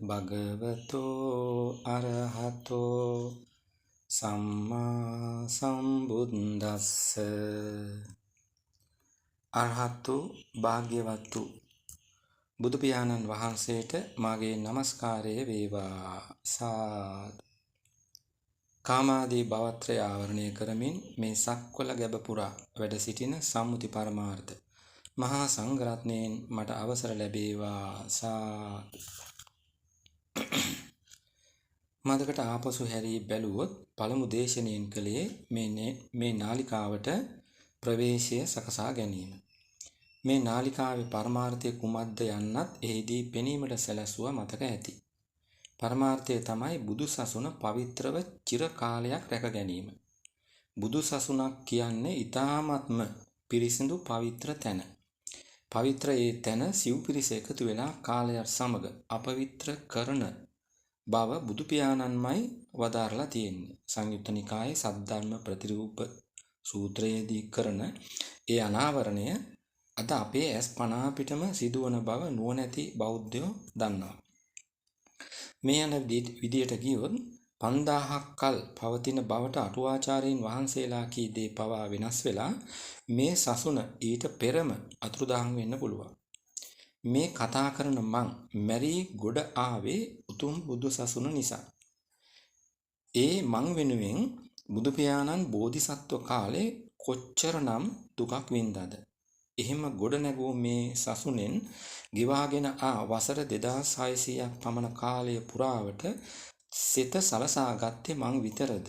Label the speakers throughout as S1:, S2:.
S1: භගවතෝ අරහතෝ සම්මා සම්බුද්දස්ස. අරහතු භාග්‍යවතු බුදු පියාණන් වහන්සේට මාගේ নমස්කාරය වේවා. සාදු. කාමාදී භවත්‍රය ආවරණය කරමින් මේ සක්වල ගැබ පුරා වැඩ සිටින සම්මුති පරමාර්ථ මහා සංඝරත්නයෙන් මට අවසර ලැබේවා. සාදු. මදකට ආපසු හැරී බැලුවොත් පළමු දේශනෙන් කළේ මේ නාලිකාවට ප්‍රවේශය සකසා ගැනීම. මේ නාලිකාවේ පරමාර්ථය කුමක්ද යන්නත් එහිදී පෙනීමට සැලැස්සුවා මතක ඇති. පරමාර්ථය තමයි බුදු සසුන පවිත්‍රව චිර කාලයක් රැක ගැනීම. බුදු සසුනක් කියන්නේ ඊ타ත්ම පිරිසිදු පවිත්‍ර තැන. පවිත්‍ර ඒ තැන සිව් පිරිස එකතු වෙලා කාලයත් සමග අපවිත්‍ර කරන බව බුදු පියාණන්මයි වදාරලා තියෙන්නේ. සංයුත්ත නිකායේ සද්ධර්ම ප්‍රතිරූප සූත්‍රයේදී කරන ඒ අනාවරණය අද අපේ ඇස් පනා පිටම සිදුවන බව නුවණැති බෞද්ධයෝ දන්නවා. මේ යන විදියට ගියොත් 5000ක් කල් පවතින බවට අටුවාචාර්යන් වහන්සේලා කී දේ පවා වෙනස් වෙලා මේ සසුන ඊට පෙරම අතුරුදහන් වෙන්න පුළුවන්. මේ කතා කරන මං මැරී ගොඩ ආවේ උතුම් බුදු සසුන නිසා. ඒ මං වෙනුවෙන් බුදු පියාණන් බෝධිසත්ව කාලේ කොච්චරනම් දුකක් වින්දාද. එහෙම ගොඩ නැගූ මේ සසුනෙන් ගිවාගෙන වසර 2600ක් පමණ කාලය පුරාවට සිත සලසා ගත්තේ මං විතරද?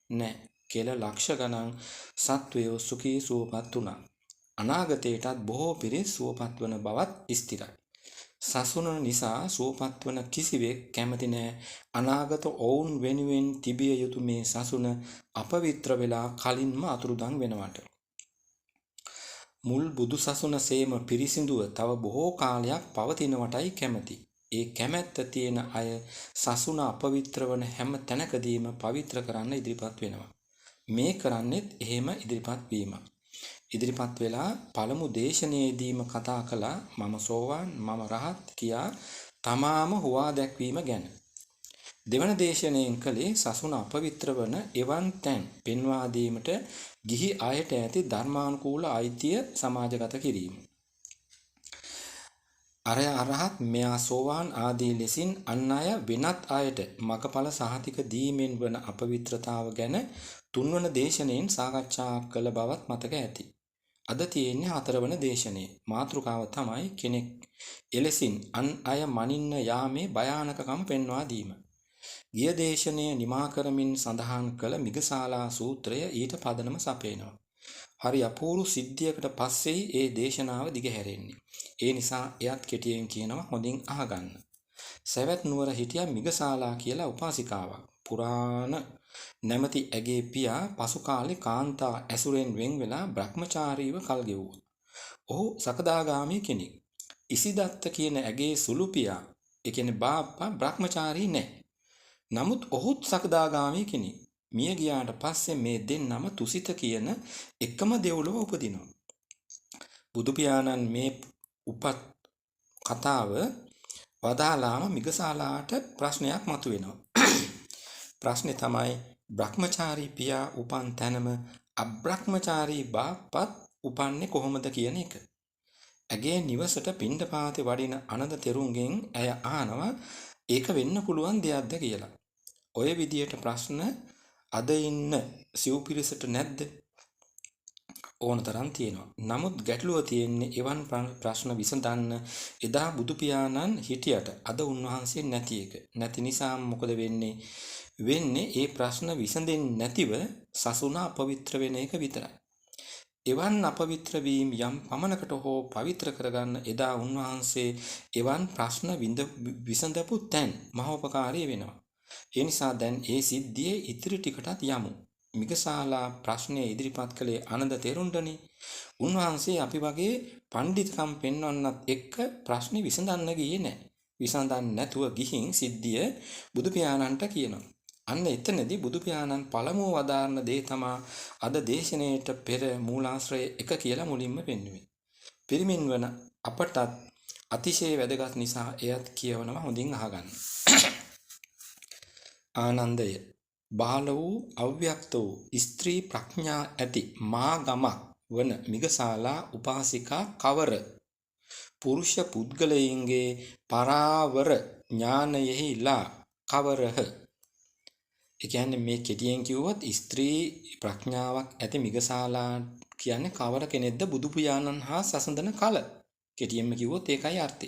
S1: නෑ. කෙල ලක්ෂ ගණන් සත්වයෝ සුඛී සුවපත් වුණා. අනාගතයටත් බොහෝ පිරිස් සුවපත් වන බවත් ස්ථිරයි. සසුන නිසා සුවපත් වන කිසිවෙක් කැමති නෑ අනාගත ඔවුන් වෙනුවෙන් තිබිය යුතු මේ සසුන අපවිත්‍ර වෙලා කලින්ම අතුරුදන් වෙනවට. මුල් බුදු සසුන සේම පිරිසිදුව තව බොහෝ කාලයක් පවතිනවටයි කැමති. ඒ කැමැත්ත තියෙන අය සසුන අපවිත්‍ර වන හැම තැනකදීම පවිත්‍ර කරන්න ඉදිරිපත් වෙනවා. මේ කරන්නෙත් එහෙම ඉදිරිපත් වීම. ඉදිරිපත් වෙලා පළමු දේශනාවේදීම කතා කළා මම සෝවාන් මම රහත් කියා තමාම හුවා දැක්වීම ගැන. දෙවන දේශනාවෙන් කලේ සසුන අපවිත්‍ර වන එවන් තැන් පෙන්වා දීමට ගිහි අයට ඇති ධර්මානුකූල අයිතිය සමාජගත කිරීම. අරය අරහත් මෙයා සෝවාන් ආදී ලෙසින් අන් අය වෙනත් අයට මගඵල සහතික දීමෙන් වන අපවිත්‍රතාව ගැන තුන්වන දේශනාවෙන් සාකච්ඡා කළ බවත් මතක ඇති. අද තියෙන්නේ හතරවන දේශනේ. මාතෘකාව තමයි කෙනෙක් එලෙසින් අන් අය මනින්න යාමේ භයානකකම පෙන්වා දීම. ගිය දේශනය නිමා කරමින් සඳහන් කළ මිගසාලා සූත්‍රය ඊට පදනම සපයනවා. හරි අපූර්ව සිද්ධියකට පස්සේ ඒ දේශනාව දිගහැරෙන්නේ. ඒ නිසා එයත් කෙටියෙන් කියනවා හොඳින් අහගන්න. සවැත් නුවර හිටියා මිගසාලා කියලා උපාසිකාවක්. පුරාණ නැමැති ඇගේ පියා පසු කාලේ කාන්තා ඇසුරෙන් වෙන් වෙලා බ්‍රහ්මචාරීව කල් ගෙවුවා. ඔහු සකදාගාමී කෙනෙක්. ඉසිදත්ත කියන ඇගේ සුළු පියා, ඒ කියන්නේ බාප්පා බ්‍රහ්මචාරී නැහැ. නමුත් ඔහුත් සකදාගාමී කෙනෙක්. මිය ගියාට පස්සේ මේ දෙන්නම තුසිත කියන එකම දෙව්ලොව උපදිනවා. බුදු පියාණන් මේ උපත් කතාව වදාලාම මිගසාලාට ප්‍රශ්නයක් මතුවෙනවා. ප්‍රශ්නේ තමයි බ්‍රහ්මචාරී පියා උපන් තැනම අබ්‍රහ්මචාරී බාප්පත් උපන්නේ කොහොමද කියන එක. ඇගේ නිවසට පිණ්ඩපාතේ වඩින අනද තෙරුන්ගෙන් ඇය අහනවා ඒක වෙන්න පුළුවන් දෙයක්ද කියලා. ඔය විදියට ප්‍රශ්න අද ඉන්න සිව්පිරිසට නැද්ද? ඕනතරම් තියෙනවා. නමුත් ගැටලුව තියෙන්නේ එවන් ප්‍රශ්න විසඳන්න එදා බුදු පියාණන් හිටියට අද උන්වහන්සේ නැති එක. නැති නිසා මොකද වෙන්නේ? ඒ ප්‍රශ්න විසඳෙන්නේ නැතිව සසුන අපවිත්‍ර වෙන එක විතරයි. එවන් අපවිත්‍ර වීම යම් පමණකට හෝ පවිත්‍ර කරගන්න එදා උන්වහන්සේ එවන් ප්‍රශ්න විසඳපු තැන් මහෝපකාරී වෙනවා. ඒ නිසා දැන් ඒ සිද්ධියේ ඉතිරි ටිකටත් යමු. මිගසාලා ප්‍රශ්නය ඉදිරිපත් කළේ ආනන්ද තෙරුන්ටනේ. උන්වහන්සේ අපි වගේ පඬිතුකම් පෙන්වන්නත් එක්ක ප්‍රශ්නේ විසඳන්න ගියේ නැහැ. විසඳන්න නැතුව ගිහින් සිද්ධිය බුදු පියාණන්ට කියනවා. අන්න එතනදී බුදු පියාණන් පළමුව වදාරන දේ තමා අද දේශනාවට පෙර මූලාශ්‍රය 1 කියලා මුලින්ම පෙන්වුවේ. පිරිමින් වන අපටත් අතිශය වැදගත් නිසා එයත් කියවනවා හොඳින් අහගන්න. ආනන්දය බාල වූ අව්‍යක්ත වූ ස්ත්‍රී ප්‍රඥා ඇති මාගමක් වන මිගසාලා උපාසිකා කවර පුරුෂ පුද්ගලයින්ගේ පරාවර ඥානයෙහිලා කවරහ. ඒ කියන්නේ මේ කෙටියෙන් කිව්වොත් ස්ත්‍රී ප්‍රඥාවක් ඇති මිගසාලා කියන්නේ කවර කෙනෙක්ද? බුදු පියාණන් හා සසඳන කල. කෙටියෙන්ම කිව්වොත් ඒකයි අර්ථය.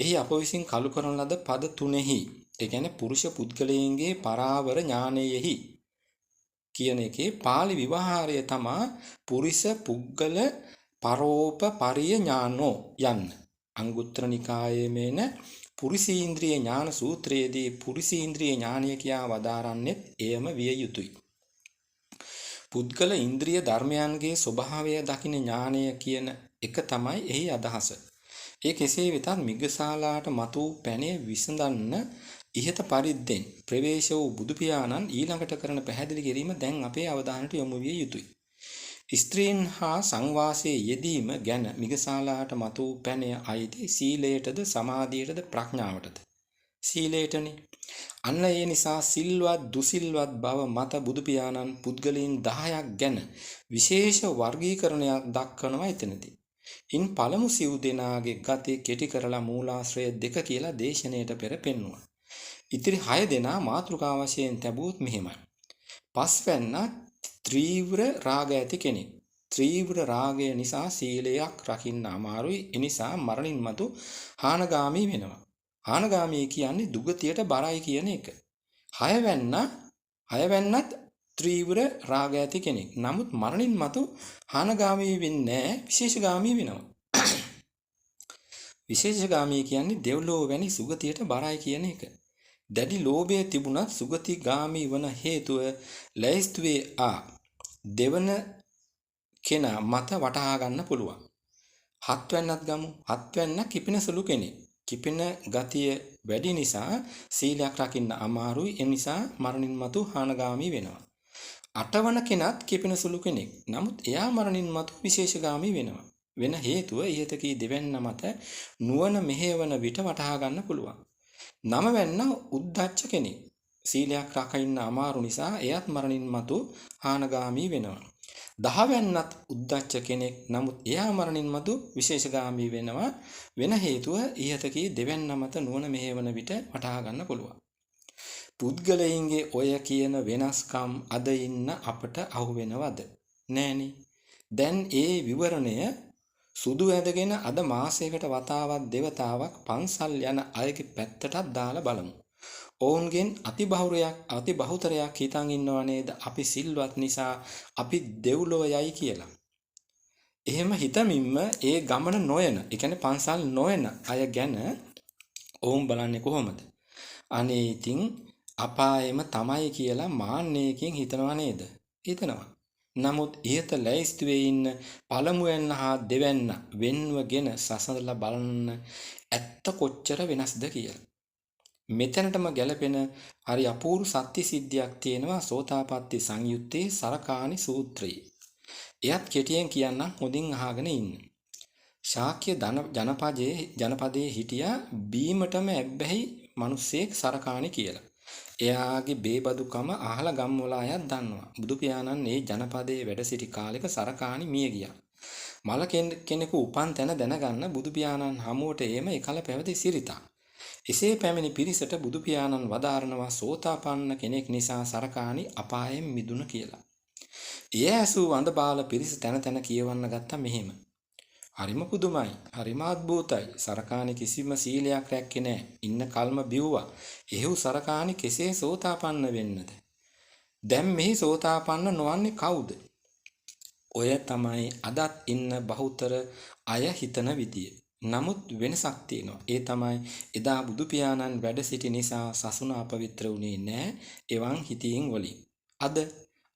S1: එහි අප විසින් කළු කරන ලද පද තුනෙහි ඒ කියන්නේ පුරුෂ පුද්ගලයන්ගේ පරාවර ඥානයෙහි කියන එකේ පාලි විවහාරය තමා පුරිස පුද්ගල පරෝප පරිය ඥානෝ යන්න. අංගුත්තර නිකායේ මේන පුරිසීන්ද්‍රිය ඥාන සූත්‍රයේදී පුරිසීන්ද්‍රිය ඥානය කියා වදාරන්නේ එයම විය යුතුය. පුද්ගල ඉන්ද්‍රිය ධර්මයන්ගේ ස්වභාවය දකින ඥානය කියන එක තමයි එහි අදහස. ඒ කෙසේ වෙතත් මිගසාලාට මතු පැනේ විසඳන්න ඉහත පරිද්දෙන් ප්‍රවේශ වූ බුදු පියාණන් ඊළඟට කරන පැහැදිලි කිරීම දැන් අපේ අවධානයට යොමු විය යුතුය. ස්ත්‍රීන් හා සංවාසයේ යෙදීම ගැන මිගසාලාට මතු පැනය අයිති සීලයටද සමාධියටද ප්‍රඥාවටද? සීලයටනේ. අන්න ඒ නිසා සිල්වත් දුසිල්වත් බව මත බුදු පියාණන් පුද්ගලයන් 10ක් ගැන විශේෂ වර්ගීකරණයක් දක්වනවා එතනදී. ඉන් පළමු සිව් දෙනාගේ ගති කෙටි කරලා මූලාශ්‍රය 2 කියලා දේශනාවට පෙර පෙන්වුවා. ඉතිරි 6 දෙනා මාතෘකා වශයෙන් ලැබුවොත් මෙහෙමයි. පස්වැන්න ත්‍රීව්‍ර රාග ඇති කෙනෙක්. ත්‍රීව්‍ර රාගය නිසා සීලයක් රකින්න අමාරුයි. ඒ නිසා මරණින් මතු හානගාමී වෙනවා. හානගාමී කියන්නේ දුගතියට බරයි කියන එක. 6 වෙන්නත් ත්‍රීව්‍ර රාග ඇති කෙනෙක්. නමුත් මරණින් මතු හානගාමී වෙන්නේ නැහැ, විශේෂගාමී වෙනවා. විශේෂගාමී කියන්නේ දෙව්ලොව වැනි සුගතියට බරයි කියන එක. දැඩි ලෝභය තිබුණත් සුගතිගාමී වන හේතුව ලැයිස්තුවේ දෙවන කෙනා මත වටහා ගන්න පුළුවන්. 7 වෙන්නත් ගමු. 7 වෙන්න කිපෙන සුළු කෙනෙක්. කිපෙන ගතිය වැඩි නිසා සීලයක් රකින්න අමාරුයි. ඒ නිසා මරණින් මතු හානගාමී වෙනවා. 8 වන කෙනත් කිපෙන සුළු කෙනෙක්. නමුත් එයා මරණින් මතු විශේෂගාමී වෙනවා. වෙන හේතුව ඉහත කී දෙවැන්න මත නුවණ මෙහෙවන විට වටහා ගන්න පුළුවන්. 9 වෙන්න උද්දච්ච කෙනෙක්. සීලයක් රකින්න අමාරු නිසා එයත් මරණින් මතු හානගාමී වෙනවා. 10 වෙන්නත් උද්දච්ච කෙනෙක්. නමුත් එයා මරණින් මතු විශේෂගාමී වෙනවා. වෙන හේතුව ඉහත කී දෙවැන්න මත නුවණ මෙහෙවන විට වටහා ගන්න පුළුවන්. පුද්ගලයින්ගේ ඔය කියන වෙනස්කම් අද ඉන්න අපට අහු වෙනවද? නෑනේ. දැන් ඒ විවරණය සුදු ඇඳගෙන අද මාසයකට වතාවක් දෙවතාවක් පන්සල් යන අයගේ පැත්තටත් දාලා බලමු. ඔවුන්ගෙන් අතිබහුතරයක් හිතන් ඉන්නව නේද අපි සිල්වත් නිසා අපි දෙව්ලොව යයි කියලා. එහෙම හිතමින්ම ඒ ගමන නොයන, ඒ කියන්නේ පන්සල් නොයන අය ගැන ඔවුන් බලන්නේ කොහොමද? අනේ ඉතින් අපායෙම තමයි කියලා මාන්නයකින් හිතනවා නේද? හිතනවා. නමුත් ඉහත ලැයිස්තුවේ ඉන්න පළමුවෙන්න හා දෙවැන්න වෙන්වගෙන සසඳලා බලන්න ඇත්ත කොච්චර වෙනස්ද කියලා. මෙතනටම ගැලපෙන හරි අපූර්ව සත්‍ය සිද්ධියක් තියෙනවා සෝතාපට්ටි සංයුත්තේ සරකාණි සූත්‍රයේ. එයත් කෙටියෙන් කියන්නම් හොඳින් අහගෙන ඉන්න. ශාක්‍ය ජනපදයේ හිටියා බීමටම ඇබ්බැහි මිනිස්සෙක් සරකාණි කියලා. එයාගේ බේබදුකම අහලා ගම්වල අයත් දන්නවා. බුදු පියාණන් මේ ජනපදයේ වැඩ සිටි කාලෙක සරකාණි මිය ගියා. මල කෙනෙකු උපන් තැන දැනගන්න බුදු පියාණන් හමුවට එම එකල පැවති සිරිතා. එසේ පැමිණි පිරිසට බුදු පියාණන් වදාරනවා සෝතාපන්න කෙනෙක් නිසා සරකාණි අපායෙන් මිදුණ කියලා. එය ඇසූ වඳබාල පිරිස තැන තැන කියවන්න ගත්තා මෙහෙම. හරිම පුදුමයි, හරිම අද්භූතයි. සරකාණි කිසිම සීලයක් රැක්කේ නැහැ. ඉන්න කල්ම බිව්වා. එහෙව් සරකාණි කෙසේ සෝතාපන්න වෙන්නද? දැන් මෙහි සෝතාපන්න නොවන්නේ කවුද? ඔය තමයි අදත් ඉන්න බහුතර අය හිතන විදිය. නමුත් වෙනසක් තියෙනවා. ඒ තමයි එදා බුදු පියාණන් වැඩ සිටි නිසා සසුන අපවිත්‍ර වුණේ නැහැ. එවන් හිතීම් වලින්.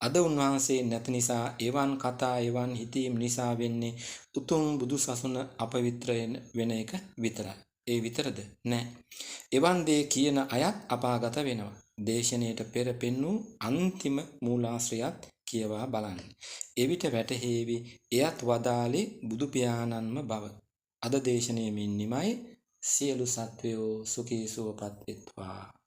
S1: අද උන්වහන්සේ නැති නිසා එවන් කතා එවන් හිතීම් නිසා වෙන්නේ උතුම් බුදු සසුන අපවිත්‍ර වෙන එක විතරයි. ඒ විතරද? නෑ. එවන් දේ කියන අයත් අපාගත වෙනවා. දේශනාවට පෙර පෙන්වූ අන්තිම මූලාශ්‍රයත් කියවා බලන්න. එවිට වැටහෙවි එයත් වදාලේ බුදු පියාණන්ම බව. අද දේශනයමින් නිමයි. සියලු සත්වයෝ සුඛී සුවපත් වෙත්වා.